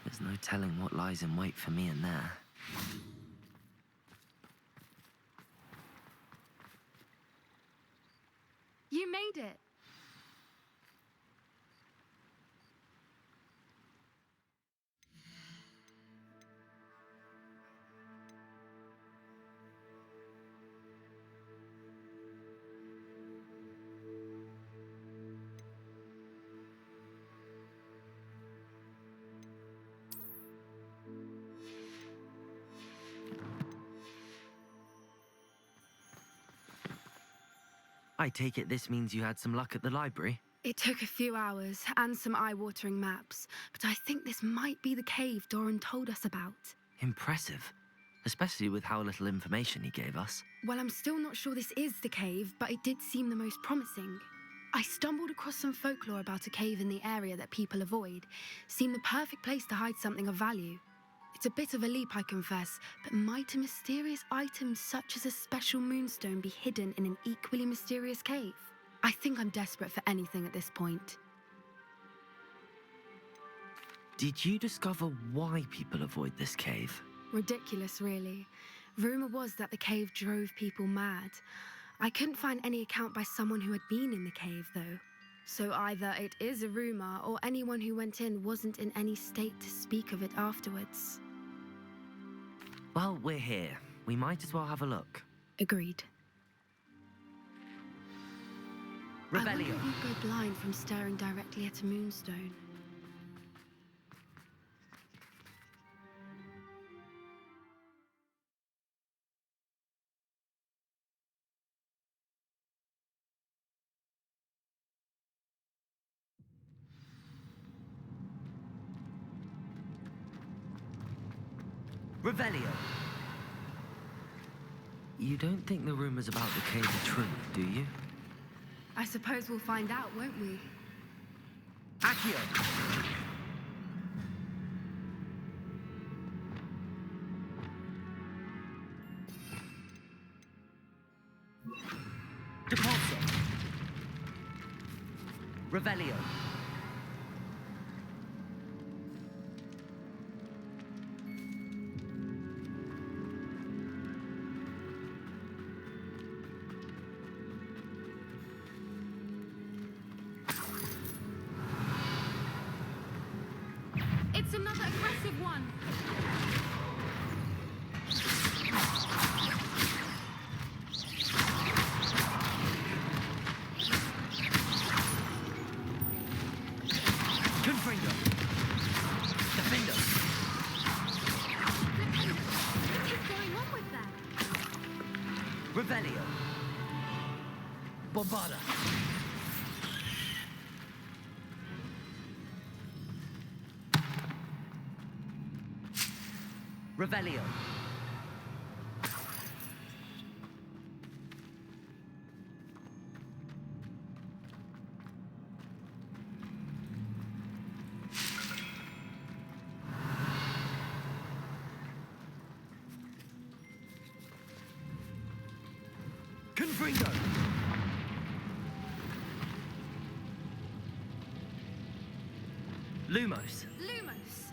There's no telling what lies in wait for me in there. You made it! I take it this means you had some luck at the library? It took a few hours and some eye-watering maps, but I think this might be the cave Doran told us about. Impressive, especially with how little information he gave us. Well, I'm still not sure this is the cave, but it did seem the most promising. I stumbled across some folklore about a cave in the area that people avoid. Seemed the perfect place to hide something of value. It's a bit of a leap, I confess, but might a mysterious item such as a special moonstone be hidden in an equally mysterious cave? I think I'm desperate for anything at this point. Did you discover why people avoid this cave? Ridiculous, really. Rumor was that the cave drove people mad. I couldn't find any account by someone who had been in the cave, though. So either it is a rumor, or anyone who went in wasn't in any state to speak of it afterwards. Well, we're here. We might as well have a look. Agreed. Revelio. I wonder if you'd go blind from staring directly at a moonstone. Revelio. You don't think the rumors about the cave are true, do you? I suppose we'll find out, won't we? Accio! Depulso! Revelio! It's another aggressive one! Confringo! Defendo! What is going on with that? Revelio! Bombarda! Revelio. Confringo. Lumos. Lumos!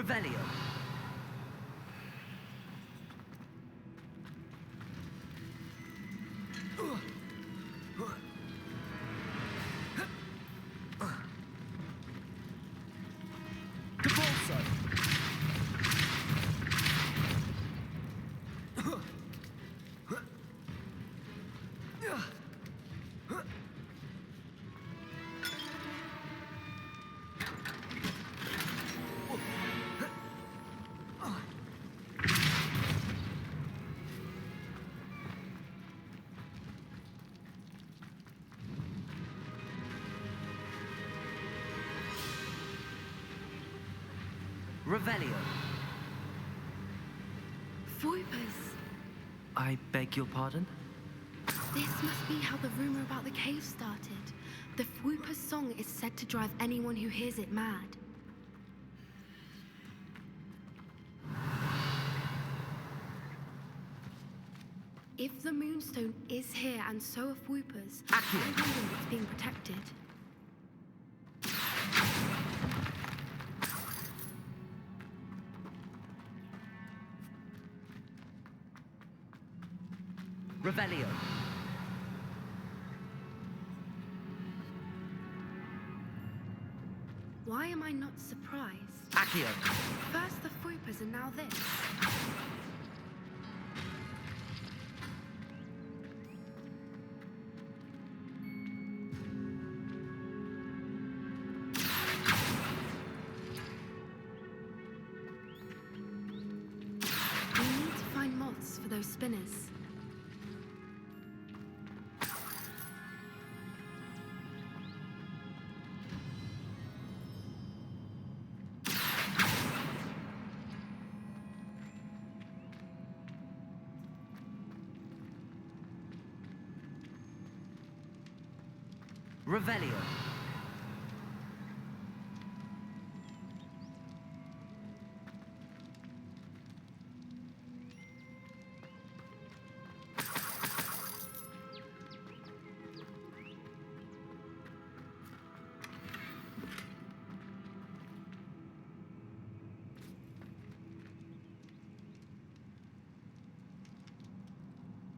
Revelio. Revelio. Foipers. I beg your pardon? This must be how the rumor about the cave started. The Foipers song is said to drive anyone who hears it mad. If the Moonstone is here and so are Foipers, I wonder if it's being protected. Revelio. Why am I not surprised? Accio. First the Foipers and now this. We need to find moths for those spinners. Revelio.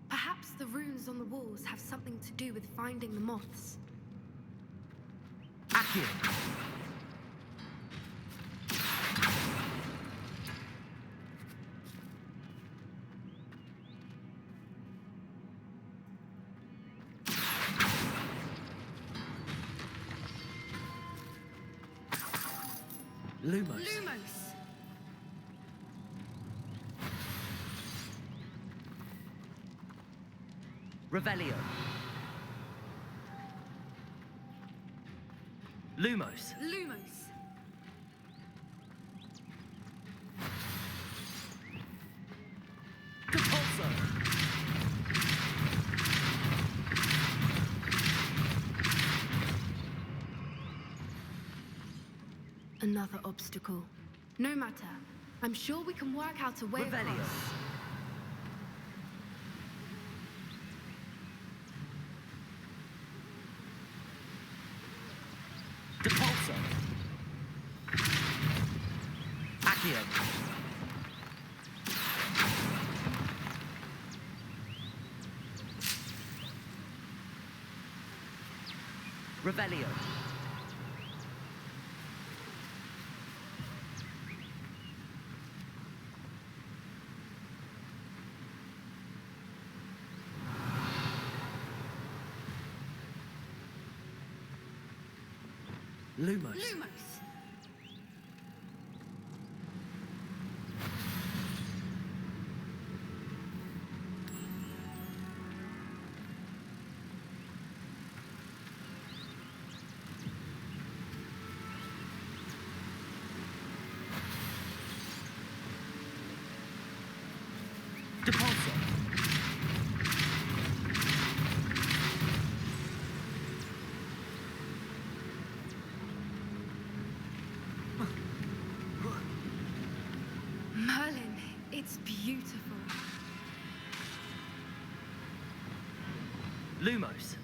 Perhaps the runes on the walls have something to do with finding the moths. Accio. Lumos. Lumos! Revelio. Lumos. Lumos! Compulso. Another obstacle. No matter. I'm sure we can work out a way Revelio. across. Compulso. Accio. Revelio. Lumos. Lumos! Compulso. Merlin, it's beautiful. Lumos.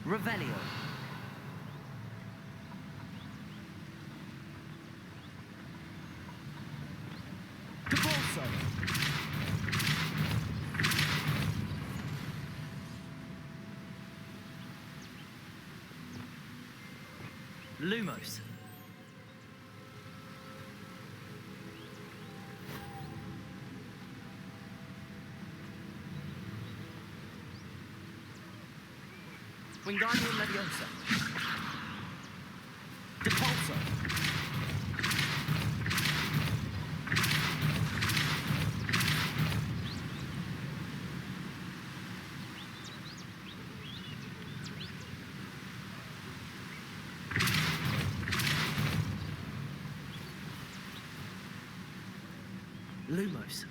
Revelio. Divorso. Lumos. Wingardium Leviosa. Depulso. Lumos.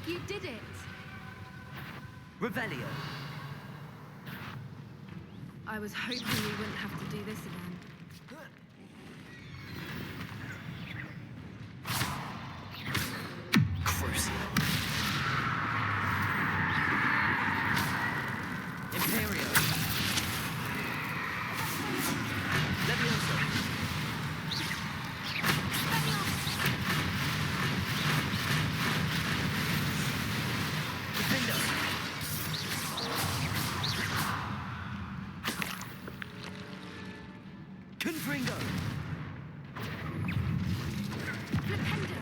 You did it! Revelio. I was hoping we wouldn't have to do this again. Crucio. Imperio. Leviosa. Defender. Confringo. Flipendo!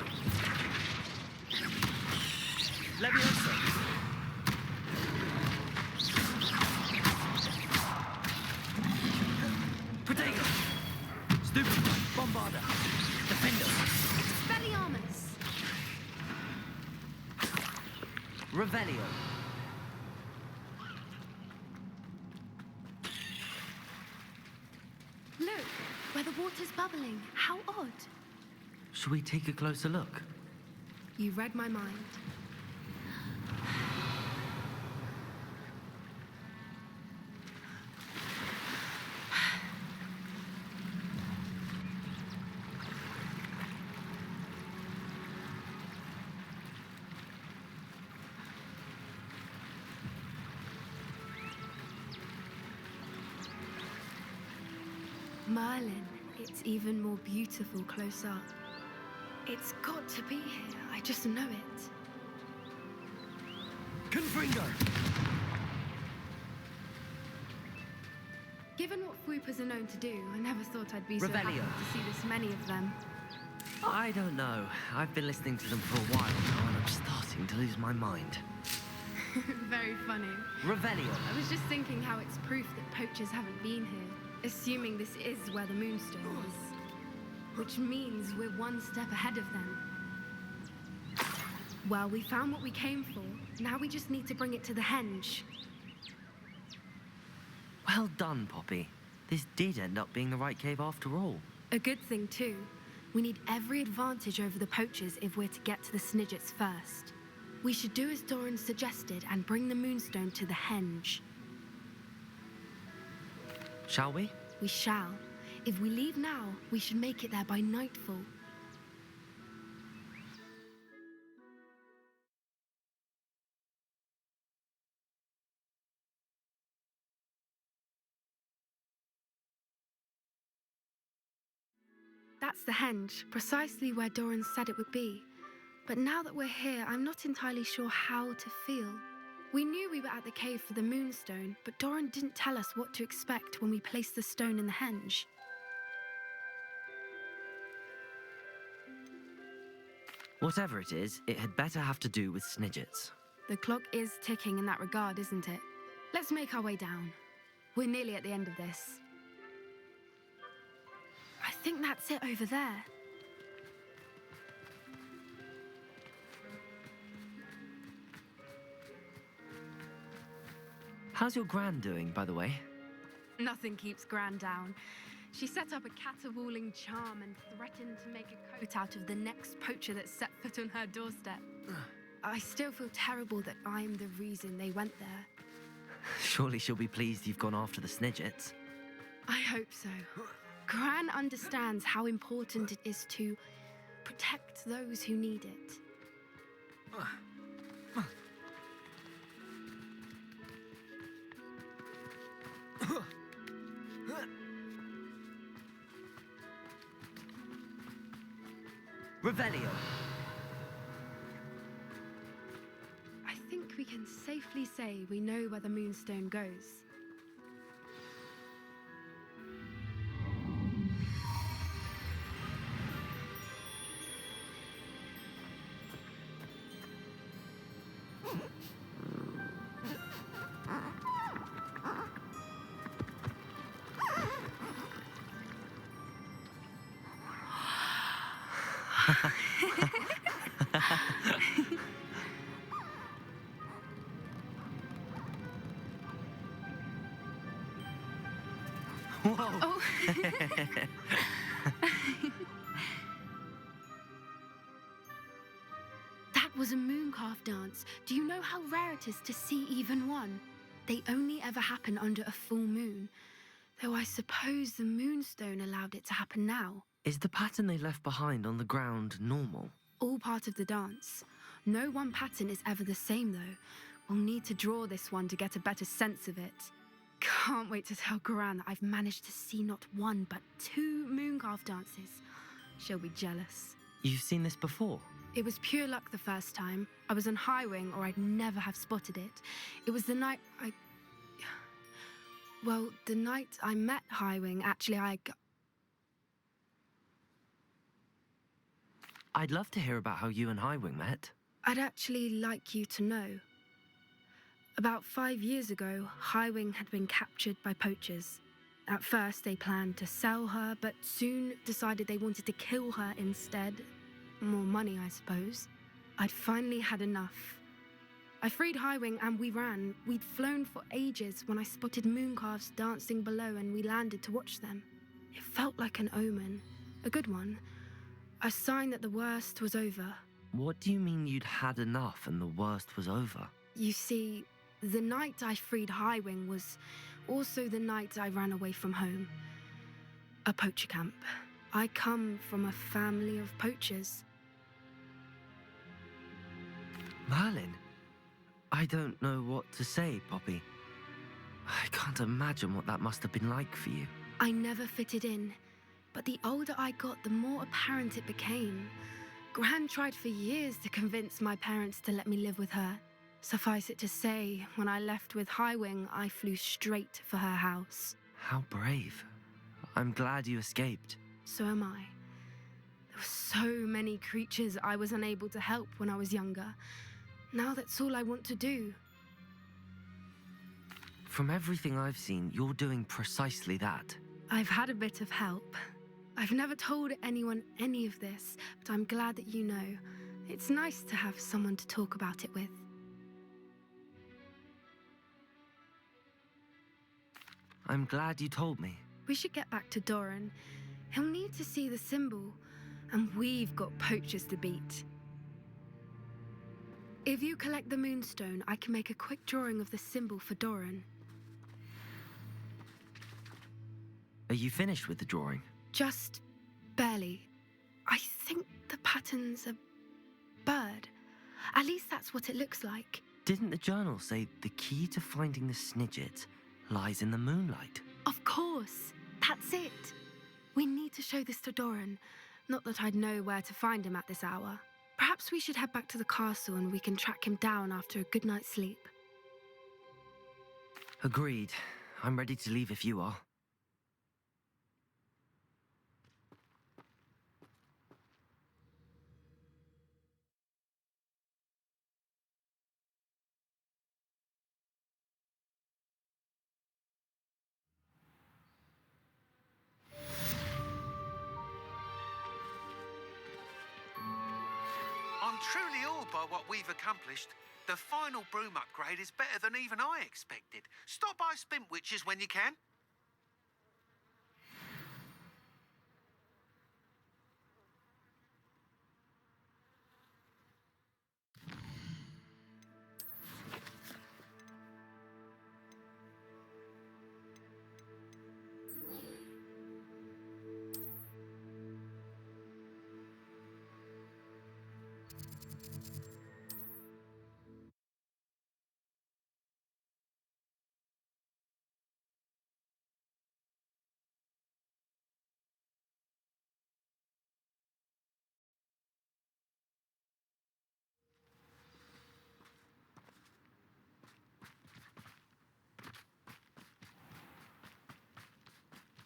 Leviosa. Protego. Stupid. Bombarda. Defender. Expelliarmus! Revelio. Look, where the water's bubbling. How odd. Should we take a closer look? You read my mind. Merlin, it's even more beautiful close up. It's got to be here. I just know it. Confringo. Given what Fwoopers are known to do, I never thought I'd be so happy Revelio. to see this many of them. I don't know. I've been listening to them for a while now, and I'm starting to lose my mind. Very funny. Revelio. I was just thinking how it's proof that poachers haven't been here, assuming this is where the Moonstone is. Which means we're one step ahead of them. Well, we found what we came for. Now we just need to bring it to the henge. Well done, Poppy. This did end up being the right cave after all. A good thing, too. We need every advantage over the poachers if we're to get to the Snidgets first. We should do as Doran suggested and bring the Moonstone to the henge. Shall we? We shall. If we leave now, we should make it there by nightfall. That's the henge, precisely where Doran said it would be. But now that we're here, I'm not entirely sure how to feel. We knew we were at the cave for the Moonstone, but Doran didn't tell us what to expect when we placed the stone in the henge. Whatever it is, it had better have to do with Snidgets. The clock is ticking in that regard, isn't it? Let's make our way down. We're nearly at the end of this. I think that's it over there. How's your Gran doing, by the way? Nothing keeps Gran down. She set up a caterwauling charm and threatened to make a coat out of the next poacher that set foot on her doorstep. I still feel terrible that I'm the reason they went there. Surely she'll be pleased you've gone after the Snidgets. I hope so. Gran understands how important it is to protect those who need it. Revelio. I think we can safely say we know where the Moonstone goes. Whoa. Oh. That was a mooncalf dance. Do you know how rare it is to see even one? They only ever happen under a full moon. Though I suppose the Moonstone allowed it to happen now. Is the pattern they left behind on the ground normal? All part of the dance. No one pattern is ever the same, though. We'll need to draw this one to get a better sense of it. Can't wait to tell Gran that I've managed to see not one, but 2 mooncalf dances. She'll be jealous. You've seen this before? It was pure luck the first time. I was on High Wing, or I'd never have spotted it. It was the night Well, the night I met High Wing, actually, I'd love to hear about how you and Highwing met. I'd actually like you to know. About 5 years ago, High Wing had been captured by poachers. At first, they planned to sell her, but soon decided they wanted to kill her instead. More money, I suppose. I'd finally had enough. I freed High Wing and we ran. We'd flown for ages when I spotted mooncalves dancing below and we landed to watch them. It felt like an omen. A good one. A sign that the worst was over. What do you mean you'd had enough and the worst was over? You see, the night I freed High Wing was also the night I ran away from home. A poacher camp. I come from a family of poachers. Merlin? I don't know what to say, Poppy. I can't imagine what that must have been like for you. I never fitted in, but the older I got, the more apparent it became. Gran tried for years to convince my parents to let me live with her. Suffice it to say, when I left with High Wing, I flew straight for her house. How brave. I'm glad you escaped. So am I. There were so many creatures I was unable to help when I was younger. Now that's all I want to do. From everything I've seen, you're doing precisely that. I've had a bit of help. I've never told anyone any of this, but I'm glad that you know. It's nice to have someone to talk about it with. I'm glad you told me. We should get back to Doran. He'll need to see the symbol, and we've got poachers to beat. If you collect the Moonstone, I can make a quick drawing of the symbol for Doran. Are you finished with the drawing? Just barely. I think the pattern's a bird. At least that's what it looks like. Didn't the journal say the key to finding the Snidget lies in the moonlight? Of course. That's it. We need to show this to Doran. Not that I'd know where to find him at this hour. Perhaps we should head back to the castle and we can track him down after a good night's sleep. Agreed. I'm ready to leave if you are. I'm truly awed by what we've accomplished. The final broom upgrade is better than even I expected. Stop by Spintwitches when you can.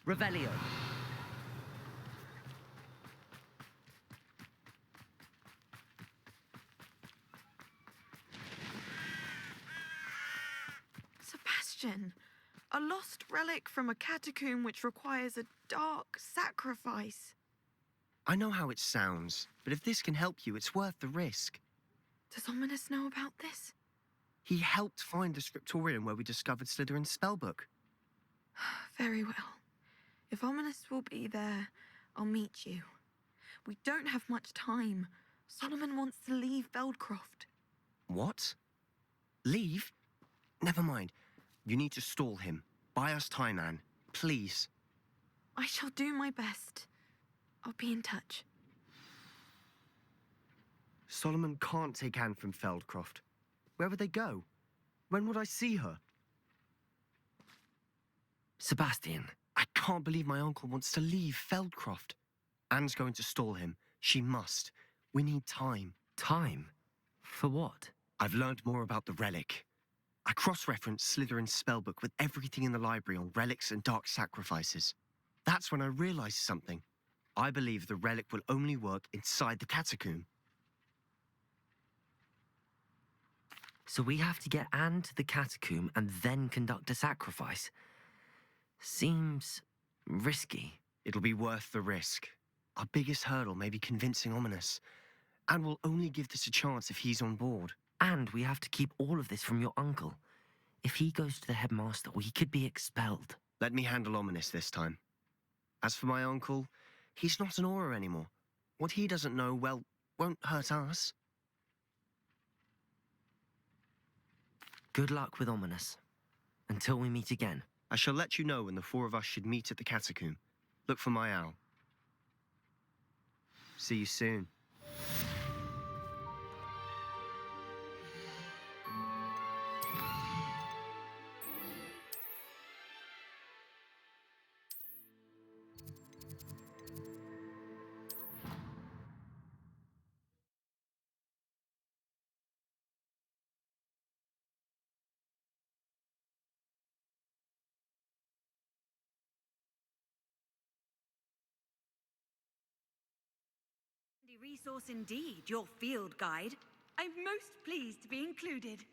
Revelio. Sebastian, a lost relic from a catacomb which requires a dark sacrifice. I know how it sounds, but if this can help you, it's worth the risk. Does Ominous know about this? He helped find the scriptorium where we discovered Slytherin's spellbook. Very well. If Ominous will be there, I'll meet you. We don't have much time. Solomon wants to leave Feldcroft. What? Leave? Never mind. You need to stall him. Buy us time, Anne. Please. I shall do my best. I'll be in touch. Solomon can't take Anne from Feldcroft. Where would they go? When would I see her? Sebastian. I can't believe my uncle wants to leave Feldcroft. Anne's going to stall him. She must. We need time. Time? For what? I've learned more about the relic. I cross-referenced Slytherin's spellbook with everything in the library on relics and dark sacrifices. That's when I realized something. I believe the relic will only work inside the catacomb. So we have to get Anne to the catacomb and then conduct a sacrifice. Seems risky. It'll be worth the risk. Our biggest hurdle may be convincing Ominous. And we'll only give this a chance if he's on board. And we have to keep all of this from your uncle. If he goes to the headmaster, we could be expelled. Let me handle Ominous this time. As for my uncle, he's not an Auror anymore. What he doesn't know, well, won't hurt us. Good luck with Ominous. Until we meet again. I shall let you know when the four of us should meet at the catacomb. Look for my owl. See you soon. Resource indeed, your field guide. I'm most pleased to be included.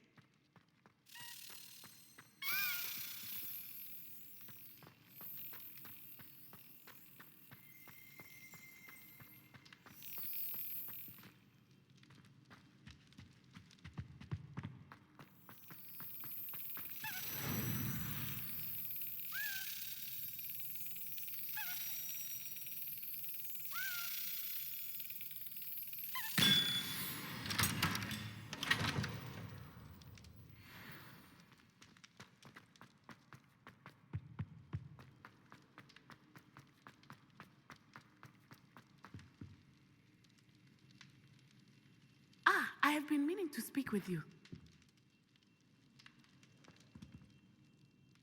I have been meaning to speak with you.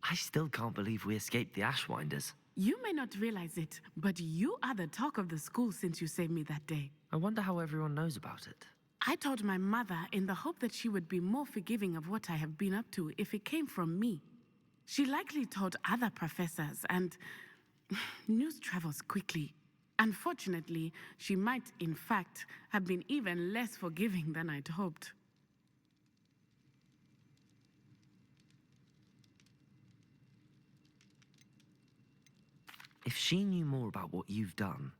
I still can't believe we escaped the Ashwinders. You may not realize it, but you are the talk of the school since you saved me that day. I wonder how everyone knows about it. I told my mother in the hope that she would be more forgiving of what I have been up to if it came from me. She likely told other professors, and news travels quickly. Unfortunately, she might, in fact, have been even less forgiving than I'd hoped. If she knew more about what you've done,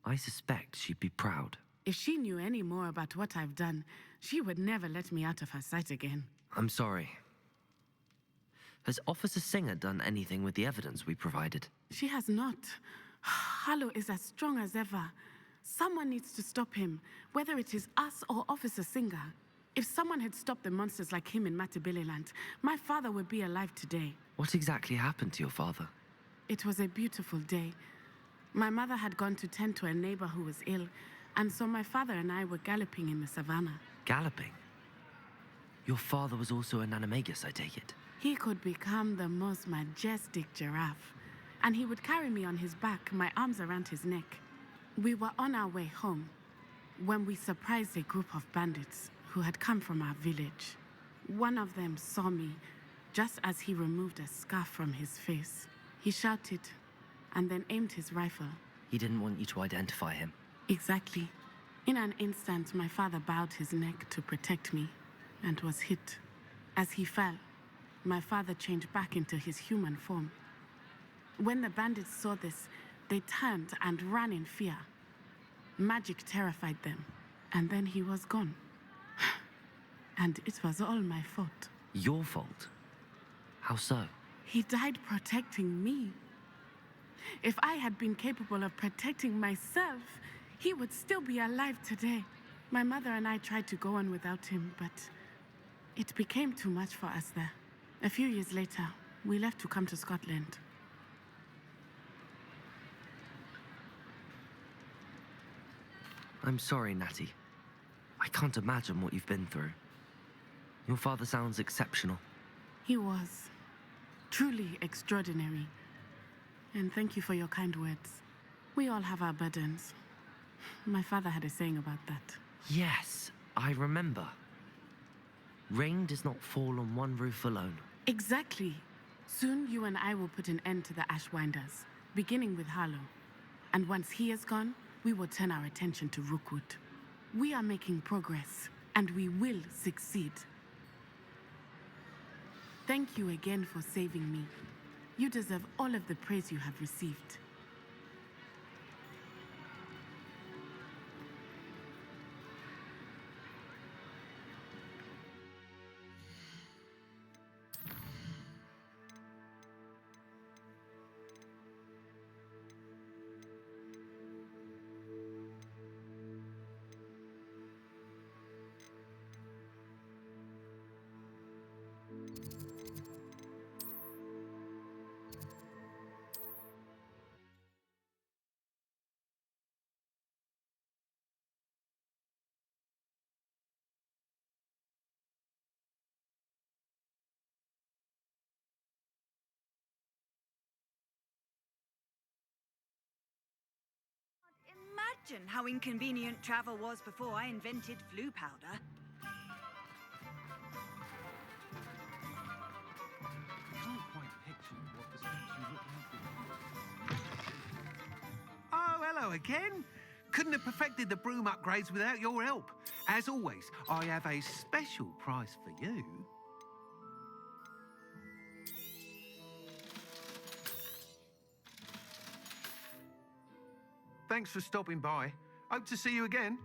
I suspect she'd be proud. If she knew any more about what I've done, she would never let me out of her sight again. I'm sorry. Has Officer Singer done anything with the evidence we provided? She has not. Harlow is as strong as ever. Someone needs to stop him, whether it is us or Officer Singer. If someone had stopped the monsters like him in Matabeleland, my father would be alive today. What exactly happened to your father? It was a beautiful day. My mother had gone to tend to a neighbor who was ill, and so my father and I were galloping in the savannah. Galloping? Your father was also an animagus, I take it? He could become the most majestic giraffe, and he would carry me on his back, my arms around his neck. We were on our way home when we surprised a group of bandits who had come from our village. One of them saw me just as he removed a scarf from his face. He shouted, and then aimed his rifle. He didn't want you to identify him. Exactly. In an instant, my father bowed his neck to protect me and was hit. As he fell, my father changed back into his human form. When the bandits saw this, they turned and ran in fear. Magic terrified them, and then he was gone. And it was all my fault. Your fault? How so? He died protecting me. If I had been capable of protecting myself, he would still be alive today. My mother and I tried to go on without him, but it became too much for us there. A few years later, we left to come to Scotland. I'm sorry, Natty. I can't imagine what you've been through. Your father sounds exceptional. He was truly extraordinary. And thank you for your kind words. We all have our burdens. My father had a saying about that. Yes, I remember. Rain does not fall on one roof alone. Exactly. Soon you and I will put an end to the Ashwinders, beginning with Harlow. And once he is gone, we will turn our attention to Rookwood. We are making progress, and we will succeed. Thank you again for saving me. You deserve all of the praise you have received. Imagine how inconvenient travel was before I invented flu powder. Can't quite picture what the statue looked like. Oh, hello again. Couldn't have perfected the broom upgrades without your help. As always, I have a special price for you. Thanks for stopping by. Hope to see you again.